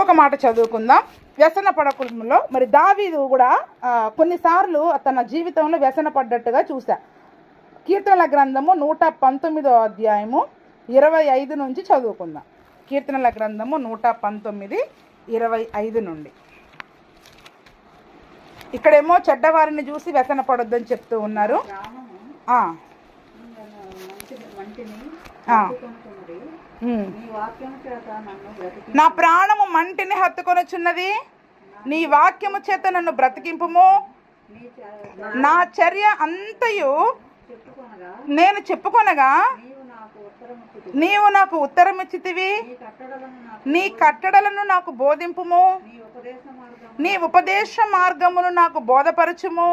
ఇంకొక మాట చదువుకుందాం. వ్యసన పడకుల్లో మరి దావీదు కూడా కొన్నిసార్లు తన జీవితంలో వ్యసన పడ్డట్టుగా చూసా. కీర్తనల గ్రంథము 119వ అధ్యాయము 25 నుంచి చదువుకుందాం. కీర్తనల గ్రంథము 119:25 నుండి. ఇక్కడేమో చెడ్డవారిని చూసి వ్యసన పడొద్దని చెప్తూ ఉన్నారు. నా ప్రాణము మంటిని హత్తుకొనుచున్నది, నీ వాక్యము చేత నన్ను బ్రతికింపుము. నా చర్య అంతయు నేను చెప్పుకొనగా నీవు నాకు ఉత్తరమిచ్చితివి. నీ కట్టడలను నాకు బోధింపుము, నీ ఉపదేశ మార్గమును నాకు బోధపరచుము.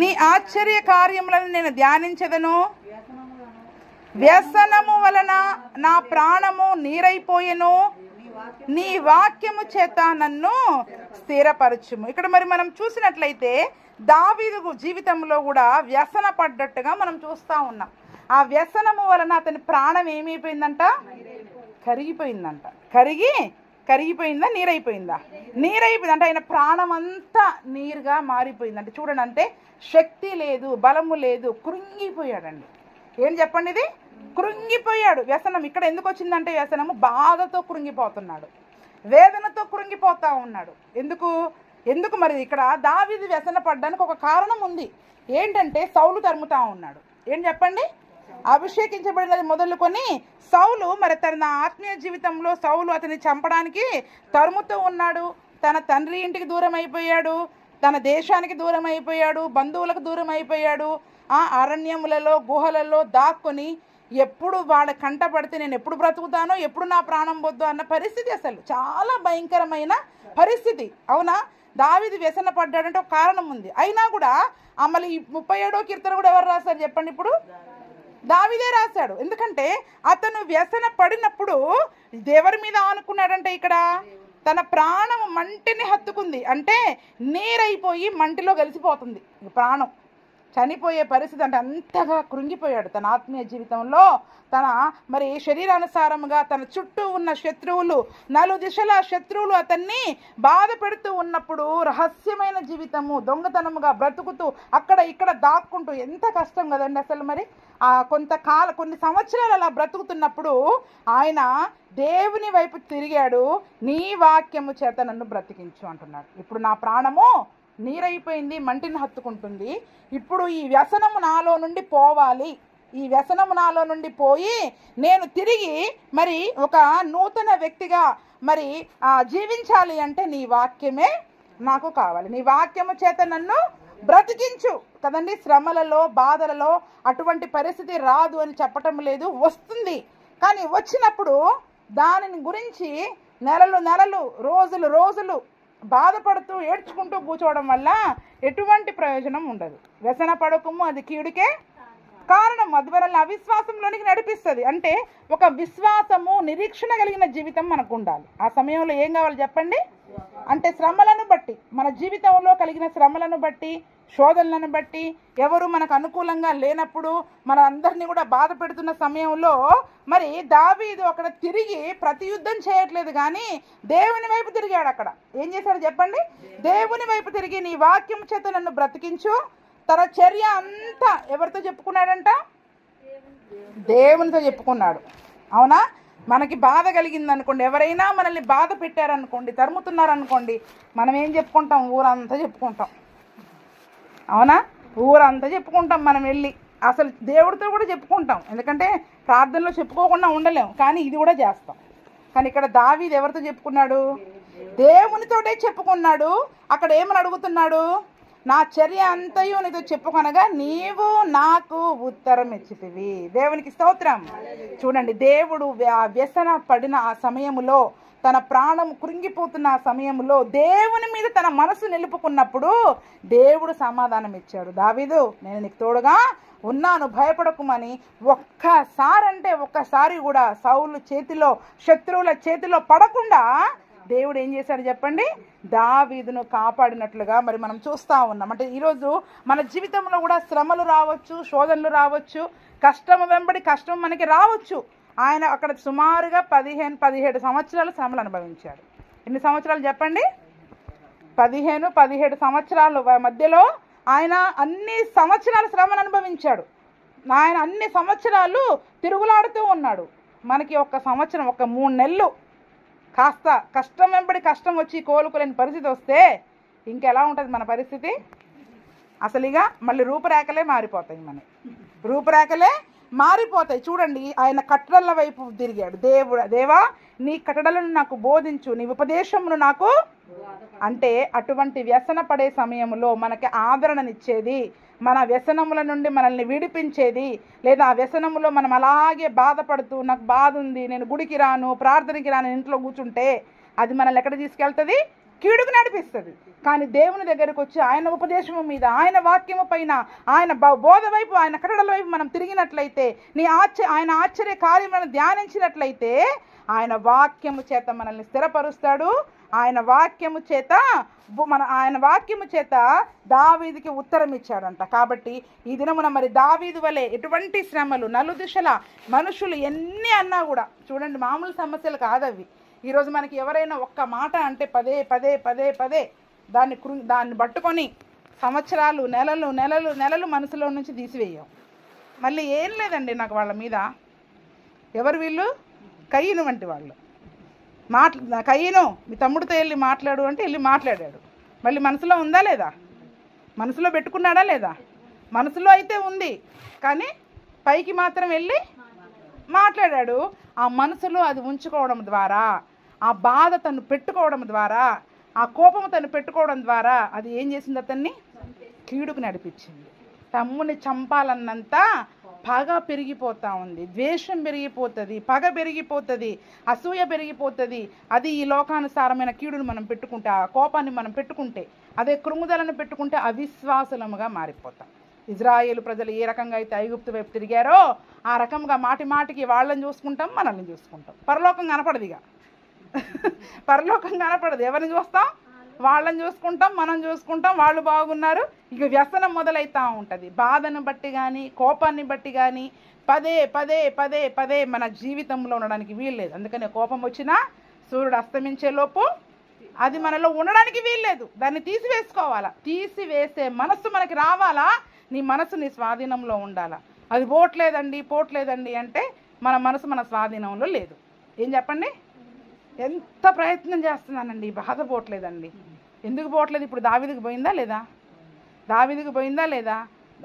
నీ ఆశ్చర్య కార్యములను నేను ధ్యానించెదను. వ్యసనము వలన నా ప్రాణము నీరైపోయెను, నీ వాక్యము చేత నన్ను స్థిరపరచుము. ఇక్కడ మరి మనం చూసినట్లయితే దావీదు జీవితంలో కూడా వ్యసన పడ్డట్టుగా మనం చూస్తూ ఉన్నాం. ఆ వ్యసనము వలన అతని ప్రాణం ఏమైపోయిందంట? కరిగిపోయిందంట. కరిగిపోయిందా? నీరైపోయిందా? నీరైపోయింది అంటే ఆయన ప్రాణం అంతా నీరుగా మారిపోయిందంటే చూడండి. అంటే శక్తి లేదు, బలము లేదు, కృంగిపోయాడండి. ఏం చెప్పండి, ఇది కృంగిపోయాడు. వ్యసనం ఇక్కడ ఎందుకు వచ్చిందంటే వ్యసనము బాధతో కృంగిపోతున్నాడు, వేదనతో కృంగిపోతా ఉన్నాడు. ఎందుకు మరి ఇక్కడ దావీదు వ్యసన పడ్డానికి ఒక కారణం ఉంది. ఏంటంటే సౌలు తరుముతా ఉన్నాడు. ఏం చెప్పండి, అభిషేకించబడినది మొదలుకొని సౌలు మరి తన ఆత్మీయ జీవితంలో సౌలు అతన్ని చంపడానికి తరుముతూ ఉన్నాడు. తన తండ్రి ఇంటికి దూరం అయిపోయాడు, తన దేశానికి దూరం అయిపోయాడు, బంధువులకు దూరం అయిపోయాడు. ఆ అరణ్యములలో గుహలలో దాక్కుని ఎప్పుడు వాళ్ళ కంట పడితే నేను ఎప్పుడు బ్రతుకుతానో, ఎప్పుడు నా ప్రాణం పోద్దు అన్న పరిస్థితి. అసలు చాలా భయంకరమైన పరిస్థితి. అవునా? దావీదు వ్యసన పడ్డాడంటే ఒక కారణం ఉంది. అయినా కూడా మళ్ళీ 37వ కీర్తన కూడా ఎవరు రాశారు చెప్పండి? ఇప్పుడు దావీదే రాశాడు. ఎందుకంటే అతను వ్యసన పడినప్పుడు ఎవరి మీద ఆనుకున్నాడంటే ఇక్కడ తన ప్రాణము మంటిని హత్తుకుంది. అంటే నీరైపోయి మంటిలో కలిసిపోతుంది ప్రాణం, చనిపోయే పరిస్థితి. అంటే అంతగా కృంగిపోయాడు తన ఆత్మీయ జీవితంలో. తన మరి శరీరానుసారముగా తన చుట్టూ ఉన్న శత్రువులు, నలుదిశల శత్రువులు అతన్ని బాధ పెడుతూ ఉన్నప్పుడు రహస్యమైన జీవితము, దొంగతనముగా బ్రతుకుతూ అక్కడ ఇక్కడ దాక్కుంటూ ఎంత కష్టం కదండి అసలు. మరి కొన్ని సంవత్సరాలు అలా బ్రతుకుతున్నప్పుడు ఆయన దేవుని వైపు తిరిగాడు. నీ వాక్యము చేత నన్ను బ్రతికించు అంటున్నాడు. ఇప్పుడు నా ప్రాణము నీరైపోయింది, మంటిని హత్తుకుంటుంది. ఇప్పుడు ఈ వ్యసనము నాలో నుండి పోవాలి. ఈ వ్యసనము నాలో నుండి పోయి నేను తిరిగి మరి ఒక నూతన వ్యక్తిగా మరి జీవించాలి అంటే నీ వాక్యమే నాకు కావాలి. నీ వాక్యము చేత నన్ను బ్రతికించు కదండి. శ్రమలలో, బాధలలో అటువంటి పరిస్థితి రాదు అని చెప్పటం లేదు, వస్తుంది. కానీ వచ్చినప్పుడు దానిని గురించి నెలలు, రోజులు బాధపడుతూ ఏడ్చుకుంటూ కూర్చోవడం వల్ల ఎటువంటి ప్రయోజనం ఉండదు. వ్యసన పడకము అది కీడుకే కారణం. అది మనల్ని అవిశ్వాసంలోనికి నడిపిస్తుంది. అంటే ఒక విశ్వాసము, నిరీక్షణ కలిగిన జీవితం మనకు ఉండాలి. ఆ సమయంలో ఏం కావాలి చెప్పండి? అంటే శ్రమలను బట్టి, మన జీవితంలో కలిగిన శ్రమలను బట్టి, శోధనలను బట్టి, ఎవరు మనకు అనుకూలంగా లేనప్పుడు, మన అందరినీ కూడా బాధ పెడుతున్న సమయంలో మరి దావీదు అక్కడ తిరిగి ప్రతియుద్ధం చేయట్లేదు, కానీ దేవుని వైపు తిరిగాడు. అక్కడ ఏం చేశాడు చెప్పండి? దేవుని వైపు తిరిగి నీ వాక్యం చేత నన్ను బ్రతికించు. తన చర్య అంతా ఎవరితో చెప్పుకున్నాడంట? దేవునితో చెప్పుకున్నాడు. అవునా? మనకి బాధ కలిగింది అనుకోండి, ఎవరైనా మనల్ని బాధ పెట్టారనుకోండి, తరుముతున్నారనుకోండి, మనం ఏం చెప్పుకుంటాం? ఊరంతా చెప్పుకుంటాం. అవునా? ఊరంతా చెప్పుకుంటాం. మనం వెళ్ళి అసలు దేవుడితో కూడా చెప్పుకుంటాం. ఎందుకంటే ప్రార్థనలో చెప్పుకోకుండా ఉండలేం, కానీ ఇది కూడా చేస్తాం. కానీ ఇక్కడ దావీదు ఎవరితో చెప్పుకున్నాడు? దేవునితోటే చెప్పుకున్నాడు. అక్కడ ఏమని అడుగుతున్నాడు? నా చర్య అంతయు నీతో చెప్పుకొనగా నీవు నాకు ఉత్తరం ఇచ్చితివి. దేవునికి స్తోత్రం. చూడండి, దేవుడు వ్యసన పడిన ఆ సమయములో, తన ప్రాణం కృంగిపోతున్న ఆ సమయంలో దేవుని మీద తన మనసు నిలుపుకున్నప్పుడు దేవుడు సమాధానం ఇచ్చాడు. దావీదు, నేను నీకు తోడుగా ఉన్నాను, భయపడకుమని. ఒక్కసారి కూడా సౌలు చేతిలో, శత్రువుల చేతిలో పడకుండా దేవుడు ఏం చేశాడు చెప్పండి? దావీదును కాపాడినట్లుగా మరి మనం చూస్తూ ఉన్నాం. అంటే ఈరోజు మన జీవితంలో కూడా శ్రమలు రావచ్చు, శోధనలు రావచ్చు, కష్టం వెంబడి కష్టం మనకి రావచ్చు. ఆయన అక్కడ సుమారుగా 15-17 సంవత్సరాలు శ్రమలు అనుభవించాడు. ఎన్ని సంవత్సరాలు చెప్పండి? 15-17 సంవత్సరాలు మధ్యలో ఆయన అన్ని సంవత్సరాలు శ్రమను అనుభవించాడు. ఆయన అన్ని సంవత్సరాలు తిరుగులాడుతూ ఉన్నాడు. మనకి ఒక సంవత్సరం, ఒక 3 నెలలు కాస్త కష్టం వెంబడి కష్టం వచ్చి కోలుకోలేని పరిస్థితి వస్తే ఇంకెలా ఉంటుంది మన పరిస్థితి? అసలు ఇక మళ్ళీ రూపురేఖలే మారిపోతాయి. రూపురేఖలే మారిపోతాయి. చూడండి, ఆయన కట్టడల వైపు తిరిగాడు. దేవా నీ కట్టడలను నాకు బోధించు, నీ ఉపదేశమును నాకు. అంటే అటువంటి వ్యసన పడే సమయంలో మనకి ఆదరణనిచ్చేది, మన వ్యసనముల నుండి మనల్ని విడిపించేది, లేదా ఆ వ్యసనములో మనం అలాగే బాధపడుతూ నాకు బాధ ఉంది, నేను గుడికి రాను, ప్రార్థనకి రాను, ఇంట్లో కూర్చుంటే అది మనల్ని ఎక్కడ తీసుకెళ్తుంది? కీడుకు నడిపిస్తుంది. కానీ దేవుని దగ్గరకు వచ్చి ఆయన ఉపదేశము మీద, ఆయన వాక్యము పైన, ఆయన బోధ వైపు, ఆయన కట్టడల వైపు మనం తిరిగినట్లయితే, ఆయన ఆశ్చర్య కార్యములను ధ్యానించినట్లయితే ఆయన వాక్యము చేత మనల్ని స్థిరపరుస్తాడు. ఆయన వాక్యము చేత దావీదుకి ఉత్తరం ఇచ్చాడంట. కాబట్టి ఈ దినమున మరి దావీదు వలె ఎటువంటి శ్రమలు, నలుదిశల మనుషులు ఎన్ని అన్నా కూడా, చూడండి మామూలు సమస్యలు కాదవి. ఈరోజు మనకి ఎవరైనా ఒక్క మాట అంటే పదే పదే పదే పదే దాన్ని పట్టుకొని సంవత్సరాలు, నెలలు మనసులో నుంచి తీసివేయం. మళ్ళీ ఏం లేదండి నాకు వాళ్ళ మీద. ఎవరు వీళ్ళు? కయ్యను వంటి వాళ్ళు. కయ్యను మీ తమ్ముడితో వెళ్ళి మాట్లాడు అంటే వెళ్ళి మాట్లాడాడు. మళ్ళీ మనసులో ఉందా లేదా? మనసులో పెట్టుకున్నాడా లేదా? మనసులో అయితే ఉంది, కానీ పైకి మాత్రం వెళ్ళి మాట్లాడాడు. ఆ మనసులో అది ఉంచుకోవడం ద్వారా, ఆ బాధ తను పెట్టుకోవడం ద్వారా, ఆ కోపము తను పెట్టుకోవడం ద్వారా అది ఏం చేసింది? అతన్ని కీడుకు నడిపించింది. తమ్ముని చంపాలన్నంత పగ పెరిగిపోతూ ఉంది, ద్వేషం పెరిగిపోతుంది, పగ పెరిగిపోతుంది, అసూయ పెరిగిపోతుంది. అది ఈ లోకానుసారమైన కీడును మనం పెట్టుకుంటే, ఆ కోపాన్ని మనం పెట్టుకుంటే, అదే కృంగుదలను పెట్టుకుంటే అవిశ్వాసులముగా మారిపోతాం. ఇజ్రాయేలు ప్రజలు ఏ రకంగా అయితే ఐగుప్తు వైపు తిరిగారో ఆ రకంగా మాటికి వాళ్ళని చూసుకుంటాం, మనల్ని చూసుకుంటాం. పరలోకం కనపడదు. ఇక పరలోకం కనపడదు. ఎవరిని చూస్తాం? వాళ్ళని చూసుకుంటాం, మనం చూసుకుంటాం, వాళ్ళు బాగున్నారు. ఇక వ్యసనం మొదలవుతూ ఉంటుంది. బాధను బట్టి కానీ, కోపాన్ని బట్టి కానీ పదే పదే పదే పదే మన జీవితంలో ఉండడానికి వీల్లేదు. అందుకనే కోపం వచ్చినా సూర్యుడు అస్తమించే లోపు అది మనలో ఉండడానికి వీల్లేదు. దాన్ని తీసివేసుకోవాలా. తీసివేసే మనస్సు మనకి రావాలా. నీ మనసు నీ స్వాధీనంలో ఉండాలా. అది పోట్లేదండి అంటే మన మనసు మన స్వాధీనంలో లేదు. ఏం చెప్పండి? ఎంత ప్రయత్నం చేస్తున్నానండి, బాధ పోవట్లేదండి. ఎందుకు పోవట్లేదు? ఇప్పుడు దావీదుకు పోయిందా లేదా?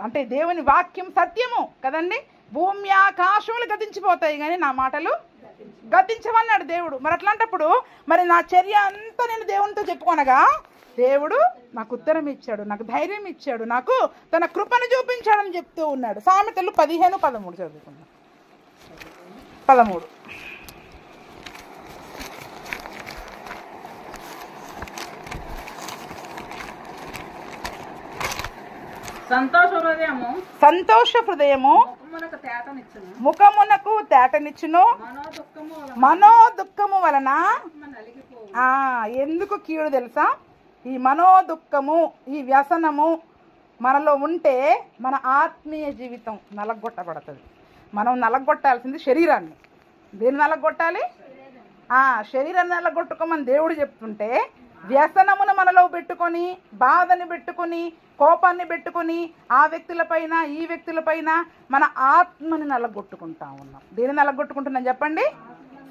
అంటే దేవుని వాక్యం సత్యము కదండి. భూమి ఆకాశములు గతించిపోతాయి కానీ నా మాటలు గతించమన్నాడు దేవుడు. మరి అట్లాంటప్పుడు మరి నా చర్య అంతా నేను దేవునితో చెప్పుకొనగా దేవుడు నాకు ఉత్తరం ఇచ్చాడు, నాకు ధైర్యం ఇచ్చాడు, నాకు తన కృపను చూపించాడని చెప్తూ ఉన్నాడు. సామెతలు 15:13 చదువుకున్నాం. 13. సంతోష హృదయము ముఖమునకు తేటనిచ్చును, మనోదుఃఖము వలన. ఎందుకు కీడు తెలుసా? ఈ మనోదుఃఖము, ఈ వ్యసనము మనలో ఉంటే మన ఆత్మీయ జీవితం నలగొట్టబడుతుంది. మనం నలగొట్టాల్సింది శరీరాన్ని. దేన్ని నలగొట్టాలి? శరీరాన్ని నలగొట్టుకోమని దేవుడు చెప్తుంటే, వ్యసనమును మనలో పెట్టుకొని, బాధని పెట్టుకొని, కోపాన్ని పెట్టుకొని ఆ వ్యక్తులపైన ఈ వ్యక్తులపైన మన ఆత్మని నలగొట్టుకుంటా ఉన్నాం. దేన్ని నలగొట్టుకుంటున్నాం చెప్పండి?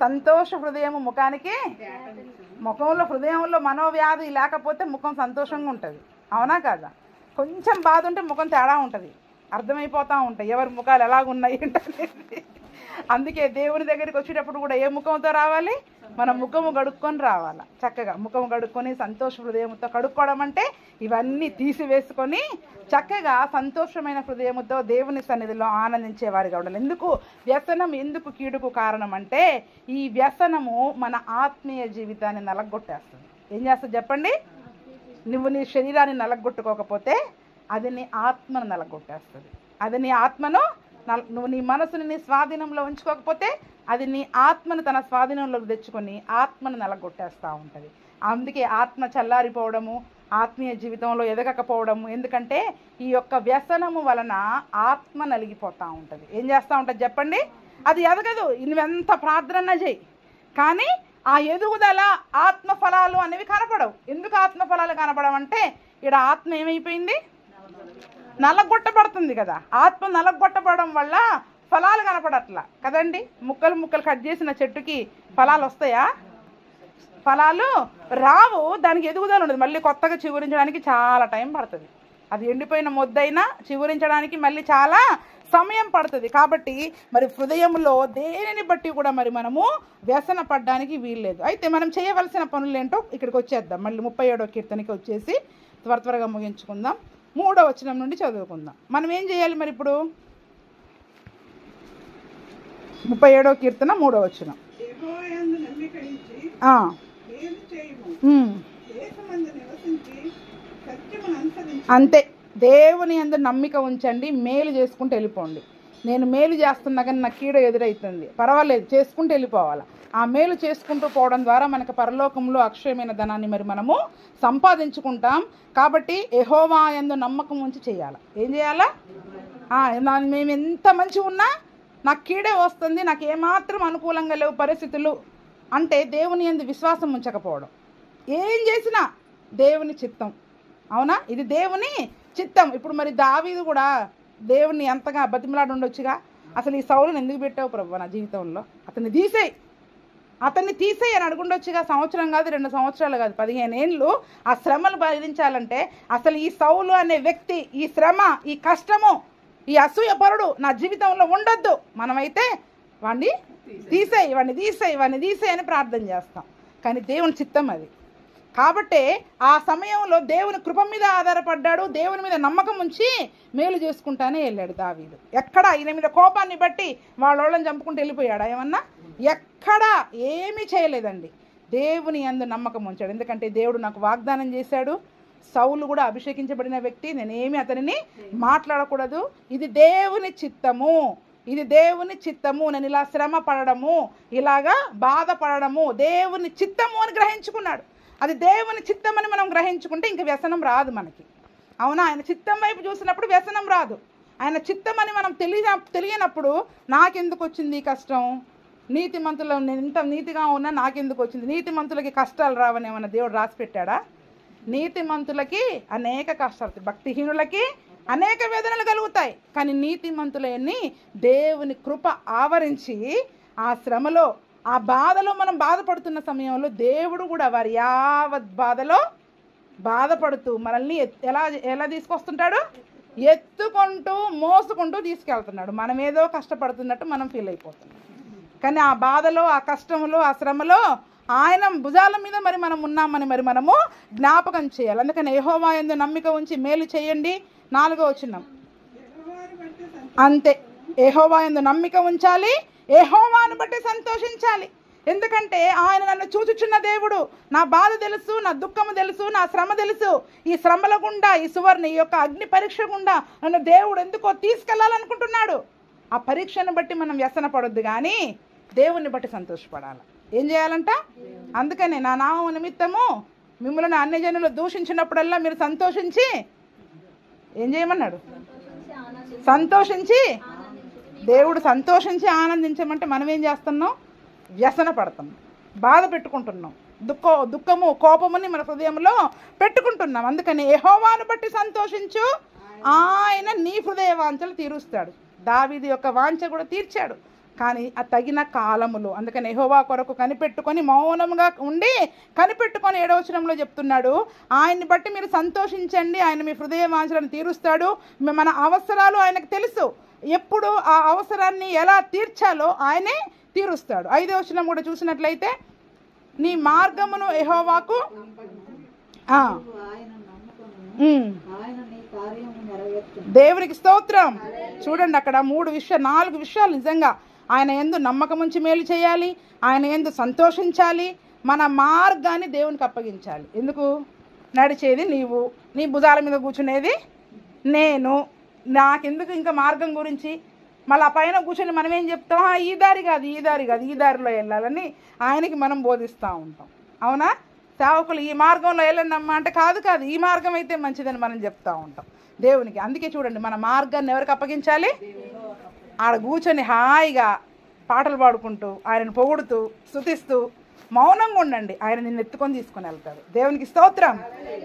సంతోష హృదయము ముఖానికి. హృదయంలో మనోవ్యాధి లేకపోతే ముఖం సంతోషంగా ఉంటుంది. అవునా కాదా? కొంచెం బాధ ఉంటే ముఖం తేడా ఉంటుంది, అర్థమైపోతూ ఉంటాయి ఎవరి ముఖాలు ఎలాగున్నాయి ఏంటనేది. అందుకే దేవుని దగ్గరికి వచ్చేటప్పుడు కూడా ఏ ముఖంతో రావాలి? మన ముఖము కడుక్కొని రావాలా. చక్కగా ముఖము కడుక్కొని సంతోష హృదయంతో కడుక్కోవడం అంటే ఇవన్నీ తీసివేసుకొని చక్కగా సంతోషమైన హృదయముతో దేవుని సన్నిధిలో ఆనందించేవారుగా ఉండాలి. వ్యసనం ఎందుకు కీడుకు కారణం అంటే, ఈ వ్యసనము మన ఆత్మీయ జీవితాన్ని నలగొట్టేస్తుంది. ఏం చేస్తుంది చెప్పండి? నువ్వు నీ శరీరాన్ని నలగొట్టుకోకపోతే అది నీ ఆత్మను నలగొట్టేస్తుంది. అది నీ ఆత్మను, నువ్వు నీ మనసుని నీ స్వాధీనంలో ఉంచుకోకపోతే అది నీ ఆత్మను తన స్వాధీనంలోకి తెచ్చుకొని ఆత్మను నలగొట్టేస్తూ ఉంటుంది. అందుకే ఆత్మ చల్లారిపోవడము, ఆత్మీయ జీవితంలో ఎదగకపోవడము. ఎందుకంటే ఈ యొక్క వ్యసనము వలన ఆత్మ నలిగిపోతూ ఉంటుంది. ఏం చేస్తూ ఉంటుంది చెప్పండి? అది ఎదగదు, నువ్వెంత ప్రార్థన చేయి. కానీ ఆ ఎదుగుదల ఆత్మఫలాలు అనేవి కనపడవు. ఎందుకు ఆత్మఫలాలు కనపడవంటే ఇక్కడ ఆత్మ ఏమైపోయింది, నల్లగొట్టబడుతుంది కదా. ఆత్మ నల్లగొట్టబడడం వల్ల ఫలాలు కనపడట్లా కదండి. ముక్కలు ముక్కలు కట్ చేసిన చెట్టుకి ఫలాలు వస్తాయా? ఫలాలు రావు. దానికి ఎదుగుదల ఉండదు. మళ్ళీ కొత్తగా చిగురించడానికి చాలా టైం పడుతుంది. అది ఎండిపోయిన మొద్దైనా చిగురించడానికి మళ్ళీ చాలా సమయం పడుతుంది. కాబట్టి మరి హృదయంలో దేనిని బట్టి కూడా మరి మనము వ్యసన పడడానికి వీల్లేదు. అయితే మనం చేయవలసిన పనులు ఏంటో ఇక్కడికి వచ్చేద్దాం. మళ్ళీ 37వ కీర్తనకి వచ్చేసి త్వరగా ముగించుకుందాం. 3వ వచనం నుండి చదువుకుందాం. మనం ఏం చేయాలి మరి ఇప్పుడు? 37వ కీర్తన 3వ వచనం. అంతే, దేవుని యందు నమ్మిక ఉంచండి, మేలు చేసుకుంటూ వెళ్ళిపోండి. నేను మేలు చేస్తున్నా కానీ నాకు కీడ ఎదురవుతుంది, పర్వాలేదు, చేసుకుంటూ వెళ్ళిపోవాలి. ఆ మేలు చేసుకుంటూ పోవడం ద్వారా మనకు పరలోకంలో అక్షయమైన ధనాన్ని మరి మనము సంపాదించుకుంటాం. కాబట్టి యెహోవా యందు నమ్మకం ఉంచి చేయాలి. ఏం చేయాలా? మేము ఎంత మంచిగా ఉన్నా నాకు కీడే వస్తుంది, నాకు ఏమాత్రం అనుకూలంగా లేవు పరిస్థితులు అంటే దేవుని యందు విశ్వాసం ఉంచకపోవడం. ఏం చేసినా దేవుని చిత్తం. అవునా? ఇది దేవుని చిత్తం. ఇప్పుడు మరి దావీదు కూడా దేవుని ఎంతగా బతిమలాడి ఉండొచ్చుగా. అసలు ఈ సౌలుని ఎందుకు పెట్టావు ప్రభు నా జీవితంలో, అతన్ని తీసేయి అని అడుగుండొచ్చుగా. సంవత్సరం కాదు, 2 సంవత్సరాలు కాదు, 15 ఏళ్ళు ఆ శ్రమలు భరించాలంటే అసలు ఈ సౌలు అనే వ్యక్తి, ఈ శ్రమ, ఈ కష్టము, ఈ అసూయపరుడు నా జీవితంలో ఉండొద్దు. మనమైతే వాడిని తీసేయి అని ప్రార్థన చేస్తాం. కానీ దేవుని చిత్తం అది. కాబట్టే ఆ సమయంలో దేవుని కృప మీద ఆధారపడ్డాడు, దేవుని మీద నమ్మకం ఉంచి మేలు చేసుకుంటానే వెళ్ళాడు దావీదు. ఎక్కడ ఈయన మీద కోపాన్ని బట్టి వాళ్ళని చంపుకుంటూ వెళ్ళిపోయాడా? ఏమన్నా ఎక్కడా ఏమీ చేయలేదండి. దేవుని యందు నమ్మకం ఉంచాడు. ఎందుకంటే దేవుడు నాకు వాగ్దానం చేశాడు, సౌలు కూడా అభిషేకించబడిన వ్యక్తి, నేనేమి అతనిని మాట్లాడకూడదు, ఇది దేవుని చిత్తము, నేను ఇలా శ్రమ పడడము, ఇలాగా బాధపడము దేవుని చిత్తము అని గ్రహించుకున్నాడు. అది దేవుని చిత్తం అని మనం గ్రహించుకుంటే ఇంక వ్యసనం రాదు మనకి. అవునా? ఆయన చిత్తం వైపు చూసినప్పుడు వ్యసనం రాదు. ఆయన చిత్తం అని మనం తెలియనప్పుడు నాకెందుకు వచ్చింది ఈ కష్టం, నీతిమంతులు నేను ఇంత నీతిగా ఉన్నా నాకెందుకు వచ్చింది, నీతిమంతులకి కష్టాలు రావని ఏమన్నా దేవుడు రాసి పెట్టాడా? నీతిమంతులకి అనేక కష్టాలు, భక్తిహీనులకి అనేక వేదనలు కలుగుతాయి. కానీ నీతిమంతులన్నీ దేవుని కృప ఆవరించి ఆ శ్రమలో, ఆ బాధలో మనం బాధపడుతున్న సమయంలో దేవుడు కూడా వారి యావత్ బాధలో బాధపడుతూ మనల్ని ఎలా తీసుకొస్తుంటాడు? ఎత్తుకుంటూ మోసుకుంటూ తీసుకెళ్తున్నాడు. మనం ఏదో కష్టపడుతున్నట్టు మనం ఫీల్ అయిపోతున్నాం. కానీ ఆ బాధలో, ఆ కష్టంలో, ఆ శ్రమలో ఆయన భుజాల మీద మరి మనం ఉన్నామని మరి మనము జ్ఞాపకం చేయాలి. అందుకని యెహోవా యందు నమ్మిక ఉంచి మేలు చేయండి. 4వ వచనం. అంతే, యెహోవా యందు నమ్మిక ఉంచాలి, యెహోవాను బట్టి సంతోషించాలి. ఎందుకంటే ఆయన నన్ను చూచుచున్న దేవుడు, నా బాధ తెలుసు, నా దుఃఖము తెలుసు, నా శ్రమ తెలుసు. ఈ శ్రమల గుండా, ఈ యొక్క అగ్ని పరీక్ష గుండా నన్ను దేవుడు ఎందుకో తీసుకెళ్లాలనుకుంటున్నాడు. ఆ పరీక్షను బట్టి మనం వ్యసన పడొద్దు, కానీ దేవుణ్ణి బట్టి సంతోషపడాలి. ఏం చేయాలంట? అందుకనే నా నామము నిమిత్తము మిమ్మల్ని అన్యజనులు దూషించినప్పుడల్లా మీరు సంతోషించి ఏం చేయమన్నాడు? సంతోషించి. దేవుడు సంతోషించి ఆనందించమంటే మనం ఏం చేస్తున్నాం? వ్యసన పడుతున్నాం, బాధ పెట్టుకుంటున్నాం, దుఃఖము కోపముని మన హృదయంలో పెట్టుకుంటున్నాం. అందుకని యెహోవాను బట్టి సంతోషించు, ఆయన నీ హృదయ వాంఛలు తీరుస్తాడు. దావీదు యొక్క వాంఛ కూడా తీర్చాడు, కానీ ఆ తగిన కాలములో. అందుకని యెహోవా కొరకు కనిపెట్టుకొని మౌనంగా ఉండి కనిపెట్టుకొని 7వ వచనంలో చెప్తున్నాడు, ఆయన్ని బట్టి మీరు సంతోషించండి, ఆయన మీ హృదయ వాంఛలను తీరుస్తాడు. మన అవసరాలు ఆయనకు తెలుసు, ఎప్పుడు ఆ అవసరాన్ని ఎలా తీర్చాలో ఆయనే తీరుస్తాడు. 5వ వచనం కూడా చూసినట్లయితే, నీ మార్గమును యెహోవాకు దేవునికి స్తోత్రం. చూడండి అక్కడ 4 విషయాలు నిజంగా ఆయన యందు నమ్మకం ఉంచి మేలు చేయాలి, ఆయన యందు సంతోషించాలి, మన మార్గాన్ని దేవునికి అప్పగించాలి. ఎందుకు? నడిచేది నీవు, నీ భుజాల మీద కూర్చునేది నేను, నాకెందుకు ఇంకా మార్గం గురించి? మళ్ళీ ఆ పైన కూర్చొని మనం ఏం చెప్తాం? ఈ దారి కాదు, ఈ దారిలో వెళ్ళాలని ఆయనకి మనం బోధిస్తూ ఉంటాం. అవునా? సేవకులు ఈ మార్గంలో వెళ్ళండమ్మా అంటే కాదు, ఈ మార్గం అయితే మంచిదని మనం చెప్తూ ఉంటాం దేవునికి. అందుకే చూడండి, మన మార్గాన్ని ఎవరికి అప్పగించాలి? ఆడ కూర్చొని హాయిగా పాటలు పాడుకుంటూ ఆయనను పొగుడుతూ స్తుతిస్తూ మౌనంగా ఉండండి. ఆయన నిన్ను ఎత్తుకొని తీసుకొని వెళ్తాడు. దేవునికి స్తోత్రం.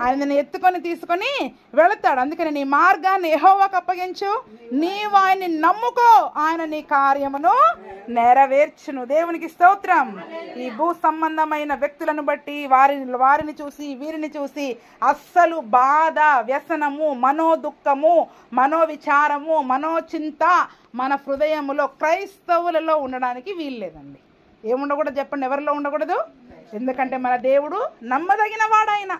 ఆయన నిన్ను ఎత్తుకొని తీసుకొని వెళతాడు. అందుకని నీ మార్గాన్ని యెహోవాకు అప్పగించు, నీవు ఆయన్ని నమ్ముకో, ఆయన నీ కార్యమును నెరవేర్చును. దేవునికి స్తోత్రం. ఈ భూ సంబంధమైన వ్యక్తులను బట్టి వారిని చూసి వీరిని చూసి అస్సలు బాధ, వ్యసనము, మనోదుఃఖము, మనోవిచారము, మనోచింత మన హృదయములో క్రైస్తవులలో ఉండడానికి వీల్లేదండి. ఏముండకూడదు చెప్పండి? ఎవరిలో ఉండకూడదు? ఎందుకంటే మన దేవుడు నమ్మదగినవాడు. ఆయన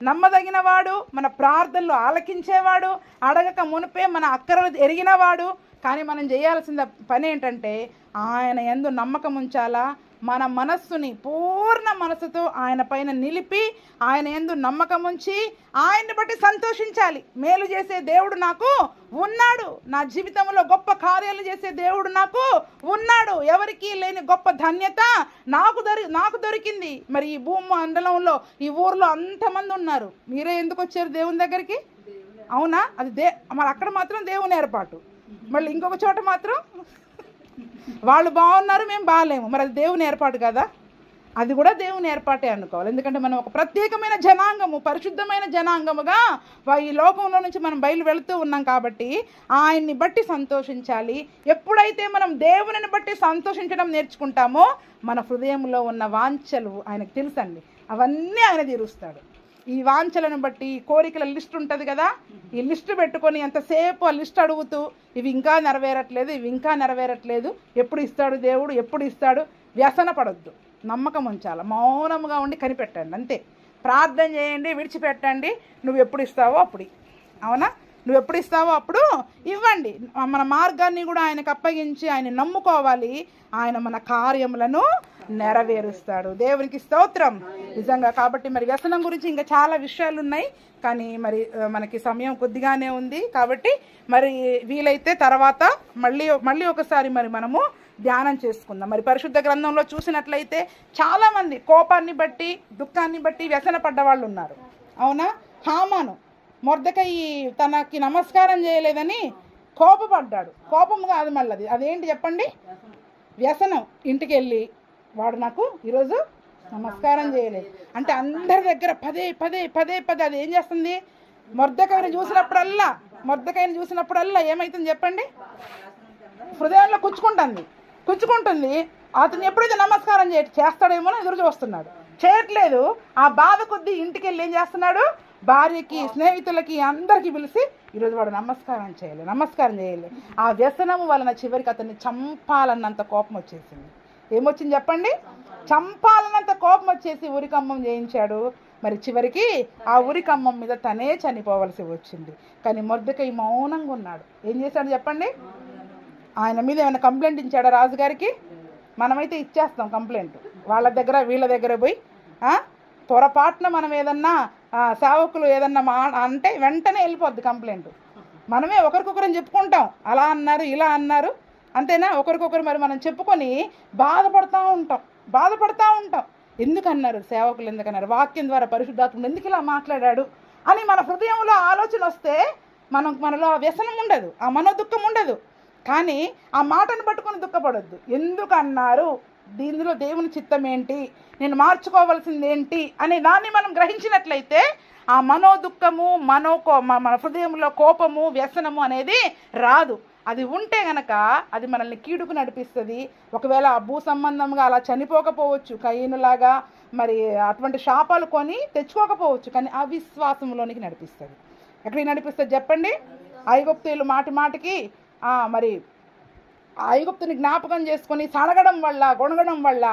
నమ్మదగినవాడు, మన ప్రార్థనలు ఆలకించేవాడు, అడగక మునిపే మన అక్కరలు ఎరిగినవాడు. కానీ మనం చేయాల్సిన పని ఏంటంటే ఆయన యందు నమ్మకం ఉంచాలా, మన మనస్సుని పూర్ణ మనసుతో ఆయన పైన నిలిపి ఆయన యందు నమ్మకం ఉంచి ఆయన్ని బట్టి సంతోషించాలి. మేలు చేసే దేవుడు నాకు ఉన్నాడు, నా జీవితంలో గొప్ప కార్యాలు చేసే దేవుడు నాకు ఉన్నాడు, ఎవరికి లేని గొప్ప ధన్యత నాకు దొరికింది. మరి ఈ భూమండలంలో ఈ ఊర్లో అంతమంది ఉన్నారు, మీరే ఎందుకు వచ్చారు దేవుని దగ్గరికి? అవునా? అది మరి అక్కడ మాత్రం దేవుని ఏర్పాటు, మళ్ళీ ఇంకొక చోట మాత్రం వాళ్ళు బాగున్నారు, మేము బాగాలేము. మరి అది దేవుని ఏర్పాటు కదా? అది కూడా దేవుని ఏర్పాటే అనుకోవాలి. ఎందుకంటే మనం ఒక ప్రత్యేకమైన జనాంగము, పరిశుద్ధమైన జనాంగముగా ఈ లోకంలో నుంచి మనం బయలు వెళుతూ ఉన్నాం. కాబట్టి ఆయన్ని బట్టి సంతోషించాలి. ఎప్పుడైతే మనం దేవుని బట్టి సంతోషించడం నేర్చుకుంటామో మన హృదయంలో ఉన్న వాంఛలు ఆయనకు తెలుసండి, అవన్నీ ఆయన తీరుస్తాడు. ఈ వాంఛలను బట్టి కోరికల లిస్ట్ ఉంటుంది కదా, ఈ లిస్ట్ పెట్టుకొని ఎంతసేపు ఆ లిస్ట్ అడుగుతూ ఇవి ఇంకా నెరవేరట్లేదు, ఎప్పుడు ఇస్తాడు దేవుడు, ఎప్పుడు ఇస్తాడు? వ్యసన పడొద్దు, నమ్మకం ఉంచాలి, మౌనంగా ఉండి కనిపెట్టండి. అంతే. ప్రార్థన చేయండి, విడిచిపెట్టండి. నువ్వు ఎప్పుడు ఇస్తావో అప్పుడు, అవునా? నువ్వు ఎప్పుడు ఇస్తావో అప్పుడు ఇవ్వండి. మన మార్గాన్ని కూడా ఆయనకు అప్పగించి ఆయన నమ్ముకోవాలి. ఆయన మన కార్యములను నెరవేరుస్తాడు. దేవునికి స్తోత్రం. నిజంగా కాబట్టి మరి వ్యసనం గురించి ఇంకా చాలా విషయాలు ఉన్నాయి, కానీ మరి మనకి సమయం కొద్దిగానే ఉంది. కాబట్టి మరి వీలైతే తర్వాత మళ్ళీ ఒకసారి మరి మనము ధ్యానం చేసుకుందాం. మరి పరిశుద్ధ గ్రంథంలో చూసినట్లయితే చాలామంది కోపాన్ని బట్టి, దుఃఖాన్ని బట్టి వ్యసన పడ్డ వాళ్ళు ఉన్నారు. అవునా? హామాను మొర్దెకయి తనకి నమస్కారం చేయలేదని కోపపడ్డాడు. కోపం కాదు, మళ్ళీ అదేంటి చెప్పండి? వ్యసనం. ఇంటికి వెళ్ళి వాడు నాకు ఈరోజు నమస్కారం చేయలేదు అంటే అందరి దగ్గర పదే అది ఏం చేస్తుంది? మొర్దెకైని చూసినప్పుడల్లా ఏమవుతుంది చెప్పండి? హృదయంలో కుచ్చుకుంటుంది. అతను ఎప్పుడైతే నమస్కారం చేస్తాడేమో ఎదురు చూస్తున్నాడు, చేయట్లేదు. ఆ బాధ కొద్దీ ఇంటికి వెళ్ళి ఏం చేస్తున్నాడు? భార్యకి, స్నేహితులకి, అందరికీ పిలిచి ఈరోజు వాడు నమస్కారం చేయలేదు. ఆ వ్యసనము వలన చివరికి అతన్ని చంపాలన్నంత కోపం వచ్చేసింది. ఏమొచ్చింది చెప్పండి? చంపాలన్నంత కోపం వచ్చేసి ఉరికమ్మం చేయించాడు. మరి చివరికి ఆ ఉరికమ్మం మీద తనే చనిపోవలసి వచ్చింది. కానీ మొర్దెకయి మౌనంగా ఉన్నాడు. ఏం చేశాడు చెప్పండి? ఆయన మీద ఏమైనా కంప్లైంట్ ఇచ్చాడా రాజుగారికి? మనమైతే ఇచ్చేస్తాం కంప్లైంట్, వాళ్ళ దగ్గర వీళ్ళ దగ్గర పోయి. పొరపాటున మనం ఏదన్నా సేవకులు ఏదన్నా అంటే వెంటనే వెళ్ళిపోద్ది కంప్లైంట్. మనమే ఒకరికొకరం చెప్పుకుంటాం, అలా అన్నారు, ఇలా అన్నారు, అంతేనా? ఒకరికొకరు మరి మనం చెప్పుకొని బాధపడతా ఉంటాం. ఎందుకన్నారు సేవకులు, ఎందుకన్నారు, వాక్యం ద్వారా పరిశుద్ధాత్ముడు ఎందుకు ఇలా మాట్లాడాడు అని మన హృదయంలో ఆలోచన వస్తే మనలో ఆ వ్యసనం ఉండదు, ఆ మనోదుఃఖం ఉండదు. కానీ ఆ మాటను పట్టుకొని దుఃఖపడొద్దు. ఎందుకన్నారు, దీనిలో దేవుని చిత్తం ఏంటి, నేను మార్చుకోవాల్సింది ఏంటి అనే దాన్ని మనం గ్రహించినట్లయితే ఆ మనోదుఃఖము, మన హృదయంలో కోపము, వ్యసనము అనేది రాదు. అది ఉంటే గనక అది మనల్ని కీడుకు నడిపిస్తుంది. ఒకవేళ భూ సంబంధంగా అలా చనిపోకపోవచ్చు, కయీనులాగా మరి అటువంటి శాపాలు కొని తెచ్చుకోకపోవచ్చు, కానీ అవిశ్వాసంలోనికి నడిపిస్తుంది. ఎక్కడికి నడిపిస్తుంది చెప్పండి? ఐగుప్తీయులు మాటికి మరి ఐగుప్తుని జ్ఞాపకం చేసుకొని సనగడం వల్ల, గొణగడం వల్ల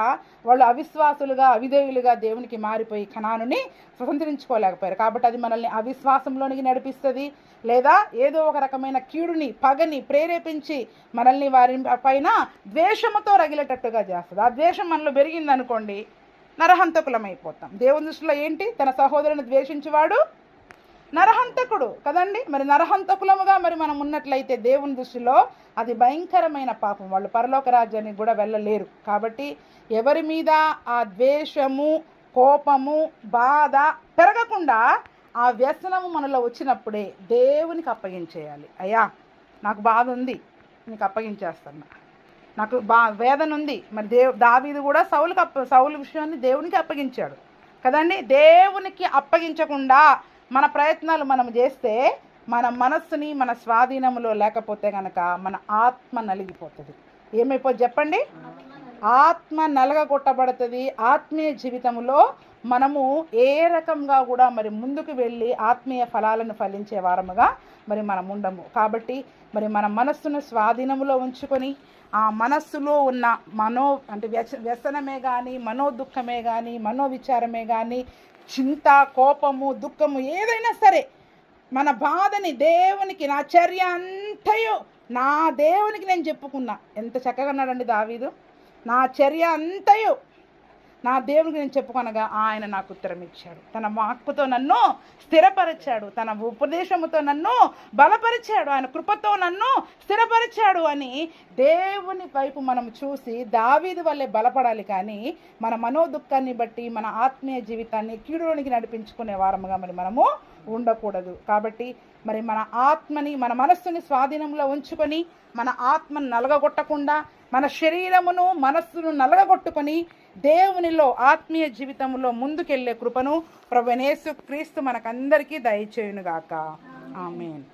వాళ్ళు అవిశ్వాసులుగా, అవిధేయులుగా దేవునికి మారిపోయి కనానుని స్వతంత్రించుకోలేకపోయారు. కాబట్టి అది మనల్ని అవిశ్వాసంలోనికి నడిపిస్తుంది. లేదా ఏదో ఒక రకమైన కీడుని, పగని ప్రేరేపించి మనల్ని వారి పైన ద్వేషముతో రగిలేటట్టుగా చేస్తుంది. ఆ ద్వేషం మనలో పెరిగిందనుకోండి, నరహంతకులమైపోతాం. దేవుని దృష్టిలో ఏంటి? తన సహోదరుని ద్వేషించేవాడు నరహంతకుడు కదండి. మరి నరహంతకులముగా మరి మనం ఉన్నట్లయితే దేవుని దృష్టిలో అది భయంకరమైన పాపం. వాళ్ళు పరలోక రాజ్యానికి కూడా వెళ్ళలేరు. కాబట్టి ఎవరి మీద ఆ ద్వేషము, కోపము, బాధ పెరగకుండా ఆ వ్యసనము మనలో వచ్చినప్పుడే దేవునికి అప్పగించేయాలి. అయ్యా నాకు బాధ ఉంది, నీకు అప్పగించేస్తున్నా, నాకు వేదన ఉంది. మరి దావీదు కూడా సౌలు విషయాన్ని దేవునికి అప్పగించాడు కదండి. దేవునికి అప్పగించకుండా మన ప్రయత్నాలు మనం చేస్తే మన మనస్సుని మన స్వాధీనంలో లేకపోతే కనుక మన ఆత్మ నలిగిపోతుంది. ఏమైపోతుంది చెప్పండి? ఆత్మ నలగగొట్టబడుతుంది. ఆత్మీయ జీవితంలో మనము ఏ రకంగా కూడా మరి ముందుకు వెళ్ళి ఆత్మీయ ఫలాలను ఫలించే వారముగా మరి మనం ఉండము. కాబట్టి మరి మన మనస్సును స్వాధీనంలో ఉంచుకొని ఆ మనస్సులో ఉన్న వ్యసనమే కానీ, మనోదుఖమే కానీ, మనోవిచారమే కానీ, చింత, కోపము, దుఃఖము ఏదైనా సరే మన బాధని దేవునికి, నా చర్య అంతయు నా దేవునికి నేను చెప్పుకున్నా. ఎంత చక్కగా అన్నాడండి దావీదు. నా చర్య అంతయు నా దేవునికి నేను చెప్పుకొనగా ఆయన నాకు ఉత్తరం ఇచ్చాడు. తన వాక్కుతో నన్ను స్థిరపరిచాడు, తన ఉపదేశముతో నన్ను బలపరిచాడు, ఆయన కృపతో నన్ను స్థిరపరిచాడు అని దేవుని వైపు మనం చూసి దావీదు వల్లే బలపడాలి. కానీ మన మనోదుఖాన్ని బట్టి మన ఆత్మీయ జీవితాన్ని కీడులోనికి నడిపించుకునే వారముగా మరి మనము ఉండకూడదు. కాబట్టి మరి మన ఆత్మని, మన మనస్సుని స్వాధీనంలో ఉంచుకొని మన ఆత్మను నలగగొట్టకుండా మన శరీరమును మనస్సును నలగగొట్టుకొని దేవునిలో ఆత్మీయ జీవితంలో ముందుకెళ్లే కృపను ప్రభువైన యేసు క్రీస్తు మనకందరికీ దయచేయునుగాక. ఆమేన్.